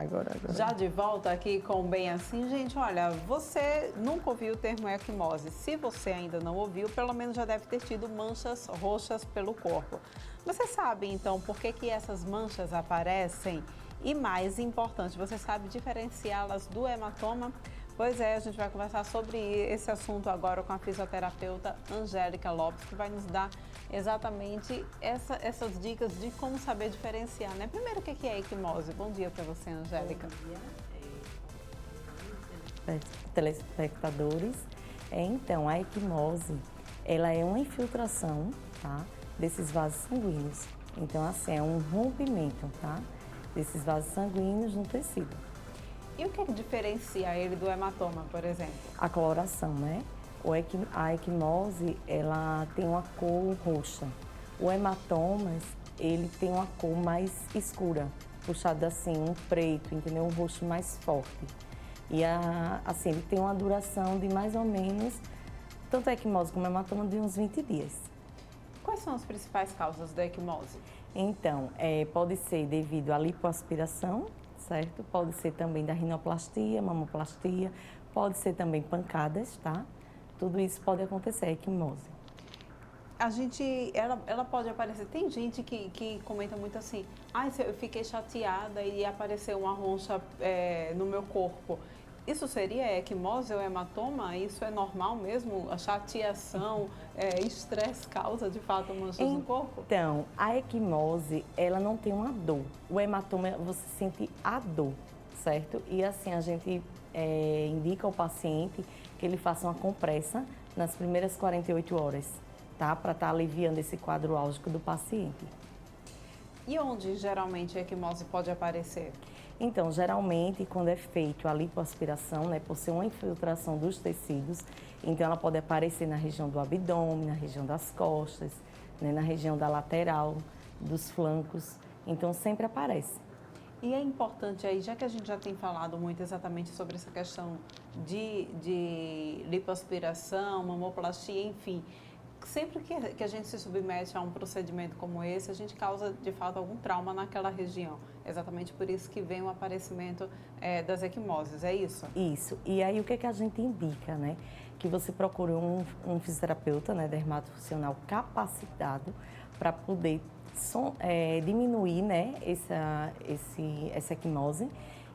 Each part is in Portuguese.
Agora. Já de volta aqui com o Bem Assim, gente, olha, você nunca ouviu o termo equimose. Se você ainda não ouviu, pelo menos já deve ter tido manchas roxas pelo corpo. Você sabe, então, por que essas manchas aparecem? E mais importante, você sabe diferenciá-las do hematoma? Pois é, a gente vai conversar sobre esse assunto agora com a fisioterapeuta Angélica Lopes, que vai nos dar exatamente essas dicas de como saber diferenciar, né? Primeiro, o que é equimose? Bom dia para você, Angélica. Bom dia, telespectadores. Então, a equimose, ela é uma infiltração, tá, desses vasos sanguíneos. Então, assim, é um rompimento, tá, desses vasos sanguíneos no tecido. E o que diferencia ele do hematoma, por exemplo? A coloração, né? A equimose, ela tem uma cor roxa. O hematoma, ele tem uma cor mais escura, puxado assim, um preto, entendeu? Um roxo mais forte. E assim, ele tem uma duração de mais ou menos, tanto a equimose como o hematoma, de uns 20 dias. Quais são as principais causas da equimose? Então, pode ser devido à lipoaspiração, certo? Pode ser também da rinoplastia, mamoplastia, pode ser também pancadas, tá? Tudo isso pode acontecer, a equimose. Ela pode aparecer, tem gente que comenta muito assim, eu fiquei chateada e apareceu uma roncha no meu corpo. Isso seria equimose ou hematoma? Isso é normal mesmo? A chateação, estresse causa de fato manchas no corpo? Então, a equimose, ela não tem uma dor. O hematoma, você sente a dor, certo? E assim, a gente indica ao paciente que ele faça uma compressa nas primeiras 48 horas, tá? Para estar aliviando esse quadro álgico do paciente. E onde geralmente a equimose pode aparecer? Então, geralmente, quando é feito a lipoaspiração, né, por ser uma infiltração dos tecidos, então ela pode aparecer na região do abdômen, na região das costas, né, na região da lateral, dos flancos, então sempre aparece. E é importante aí, já que a gente já tem falado muito exatamente sobre essa questão de lipoaspiração, mamoplastia, enfim, sempre que a gente se submete a um procedimento como esse, a gente causa de fato algum trauma naquela região. Exatamente por isso que vem o aparecimento das equimoses, é isso? Isso. E aí o que a gente indica, né? Que você procure um fisioterapeuta, né, dermatofuncional capacitado para poder diminuir, né, essa equimose.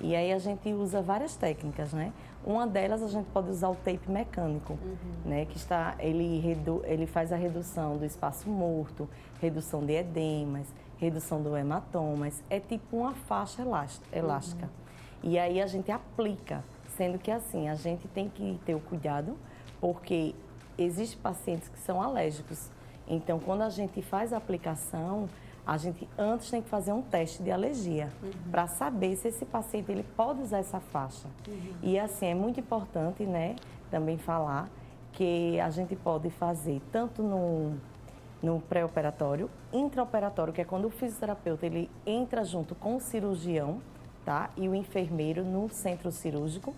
E aí a gente usa várias técnicas, né? Uma delas a gente pode usar o tape mecânico, né? Que ele faz a redução do espaço morto, redução de edemas, redução do hematomas. É tipo uma faixa elástica. E aí a gente aplica, sendo que assim, a gente tem que ter o cuidado, porque existem pacientes que são alérgicos. Então, quando a gente faz a aplicação, a gente antes tem que fazer um teste de alergia para saber se esse paciente ele pode usar essa faixa. E assim, é muito importante, né, também falar que a gente pode fazer tanto no pré-operatório, intraoperatório, que é quando o fisioterapeuta ele entra junto com o cirurgião, tá? E o enfermeiro no centro cirúrgico,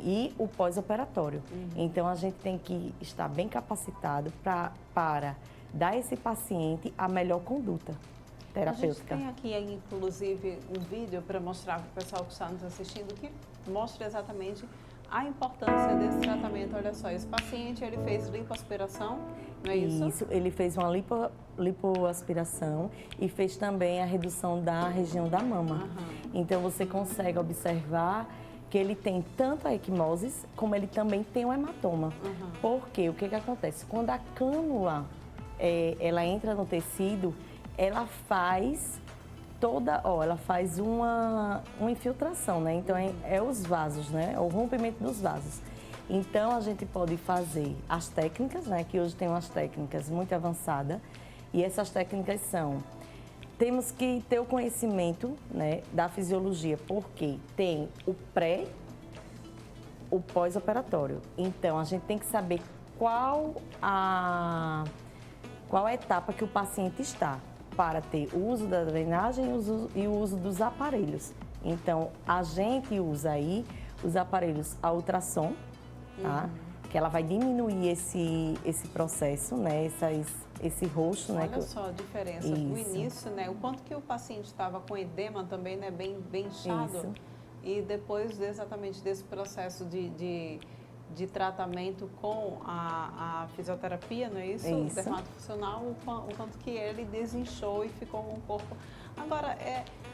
e o pós-operatório. Então, a gente tem que estar bem capacitado para dar a esse paciente a melhor conduta terapêutica. A gente tem aqui, inclusive, um vídeo para mostrar para o pessoal que está nos assistindo que mostra exatamente a importância desse tratamento. Olha só, esse paciente ele fez lipoaspiração, não é isso? Isso, ele fez uma lipoaspiração e fez também a redução da região da mama. Então, você consegue observar que ele tem tanto a equimose como ele também tem o hematoma. Porque o que acontece? Quando a cânula ela entra no tecido, ela faz ela faz uma infiltração, né? Então é os vasos, né? É o rompimento dos vasos. Então a gente pode fazer as técnicas, né? Que hoje tem umas técnicas muito avançadas, e essas técnicas temos que ter o conhecimento, né, da fisiologia, porque tem o pré, o pós-operatório. Então, a gente tem que saber qual a etapa que o paciente está para ter o uso da drenagem e o uso dos aparelhos. Então, a gente usa aí os aparelhos a ultrassom, tá? Que ela vai diminuir esse processo, né? Esse roxo, né? Olha só a diferença. No início, né? O quanto que o paciente estava com edema também, né? Bem inchado. Isso. e depois exatamente desse processo de tratamento com a fisioterapia, não é isso? O dermatofuncional, o quanto que ele desinchou e ficou com o corpo. Agora,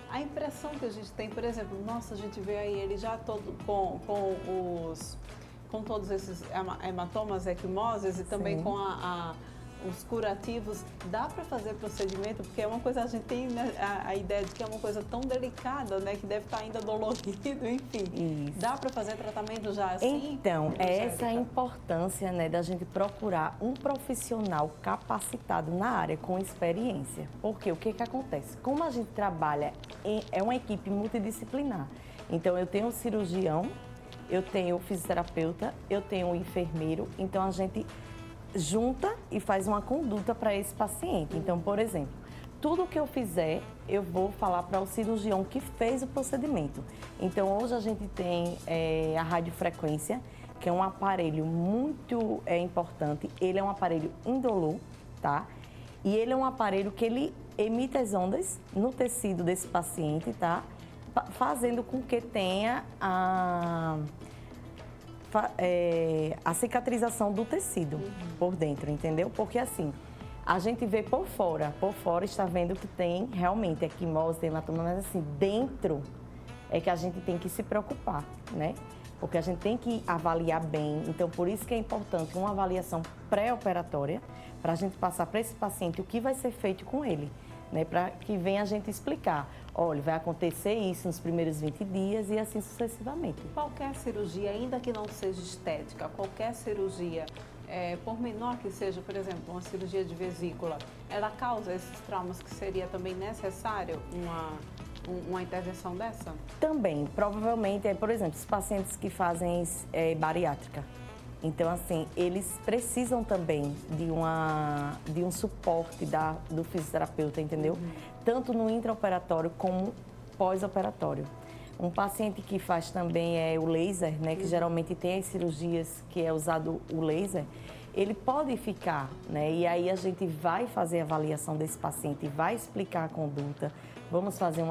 a impressão que a gente tem, por exemplo, nossa, a gente vê aí ele já todo com todos esses hematomas, equimoses e também com os curativos, dá para fazer procedimento? Porque é uma coisa, a gente tem, né, a ideia de que é uma coisa tão delicada, né, que deve estar ainda dolorido, enfim. Isso. Dá para fazer tratamento já assim? Então, essa é a importância, né, da gente procurar um profissional capacitado na área, com experiência. Porque o que acontece? Como a gente trabalha, é uma equipe multidisciplinar. Então, eu tenho um cirurgião, eu tenho o fisioterapeuta, eu tenho o enfermeiro, então a gente junta e faz uma conduta para esse paciente. Então, por exemplo, tudo que eu fizer, eu vou falar para o cirurgião que fez o procedimento. Então, hoje a gente tem a radiofrequência, que é um aparelho muito importante. Ele é um aparelho indolor, tá? E ele é um aparelho que ele emite as ondas no tecido desse paciente, tá? Fazendo com que tenha a cicatrização do tecido por dentro, entendeu? Porque assim, a gente vê por fora está vendo que tem realmente equimose, tem hematoma, mas assim, dentro é que a gente tem que se preocupar, né? Porque a gente tem que avaliar bem, então por isso que é importante uma avaliação pré-operatória, para a gente passar para esse paciente o que vai ser feito com ele, né? Para que venha a gente explicar. Olha, vai acontecer isso nos primeiros 20 dias e assim sucessivamente. Qualquer cirurgia, ainda que não seja estética, qualquer cirurgia, por menor que seja, por exemplo, uma cirurgia de vesícula, ela causa esses traumas que seria também necessário uma intervenção dessa? Também, provavelmente, por exemplo, os pacientes que fazem bariátrica. Então, assim, eles precisam também de um suporte do fisioterapeuta, entendeu? Tanto no intraoperatório como pós-operatório. Um paciente que faz também o laser, né, que geralmente tem as cirurgias que é usado o laser, ele pode ficar, né? E aí a gente vai fazer a avaliação desse paciente, vai explicar a conduta, vamos fazer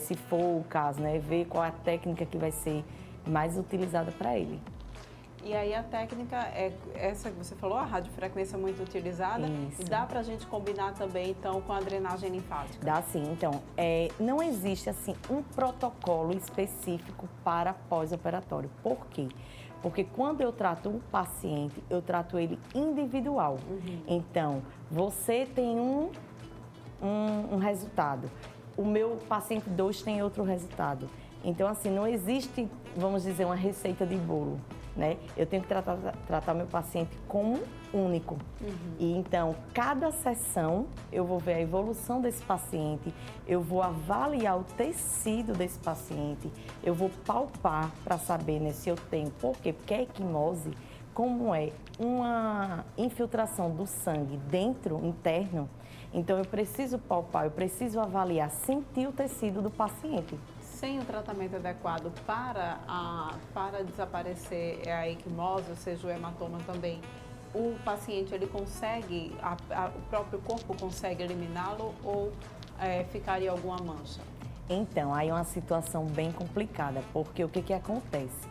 se for o caso, né, ver qual é a técnica que vai ser mais utilizada para ele. E aí a técnica é essa que você falou, a radiofrequência é muito utilizada. Isso. E dá para a gente combinar também, então, com a drenagem linfática? Dá sim. Então, não existe, assim, um protocolo específico para pós-operatório. Por quê? Porque quando eu trato um paciente, eu trato ele individual. Então, você tem um resultado. O meu paciente 2 tem outro resultado. Então, assim, não existe, vamos dizer, uma receita de bolo, né? Eu tenho que tratar meu paciente como único. E então, cada sessão, eu vou ver a evolução desse paciente, eu vou avaliar o tecido desse paciente, eu vou palpar para saber, né, se eu tenho. Por quê? Porque a equimose, como é uma infiltração do sangue interno, então eu preciso palpar, eu preciso avaliar, sentir o tecido do paciente. Sem o tratamento adequado para desaparecer a equimose, ou seja, o hematoma também, o paciente ele consegue, o próprio corpo consegue eliminá-lo ou ficaria alguma mancha? Então, aí é uma situação bem complicada, porque o que acontece?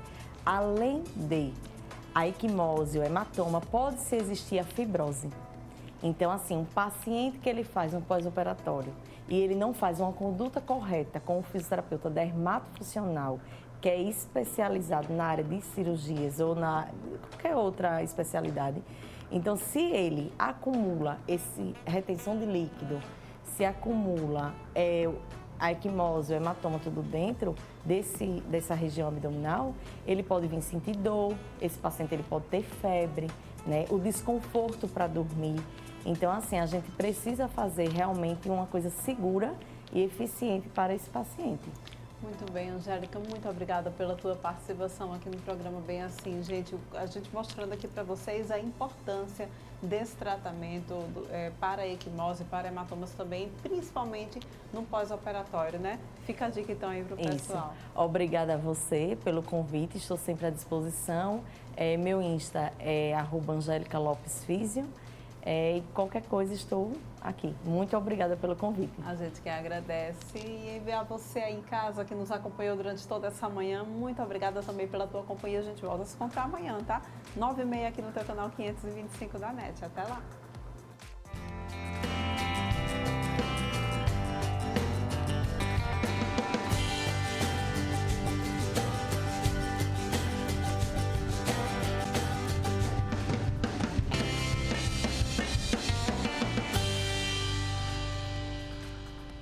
Além de a equimose, o hematoma, pode existir a fibrose. Então, assim, um paciente que ele faz um pós-operatório e ele não faz uma conduta correta com o fisioterapeuta dermatofuncional, que é especializado na área de cirurgias ou na qualquer outra especialidade. Então, se ele acumula retenção de líquido, se acumula a equimose, o hematoma, tudo dentro dessa região abdominal, ele pode vir sentir dor, esse paciente ele pode ter febre, né? O desconforto para dormir. Então, assim, a gente precisa fazer realmente uma coisa segura e eficiente para esse paciente. Muito bem, Angélica, muito obrigada pela tua participação aqui no programa Bem Assim, gente. A gente mostrando aqui para vocês a importância desse tratamento para a equimose, para hematomas também, principalmente no pós-operatório, né? Fica a dica então aí para o pessoal. Obrigada a você pelo convite, estou sempre à disposição. Meu Insta é @AngélicaLopesFísio. E qualquer coisa, estou aqui. Muito obrigada pelo convite. A gente que agradece e a você aí em casa que nos acompanhou durante toda essa manhã. Muito obrigada também pela tua companhia. A gente volta a se encontrar amanhã, tá? 9h30 aqui no teu canal 525 da NET. Até lá!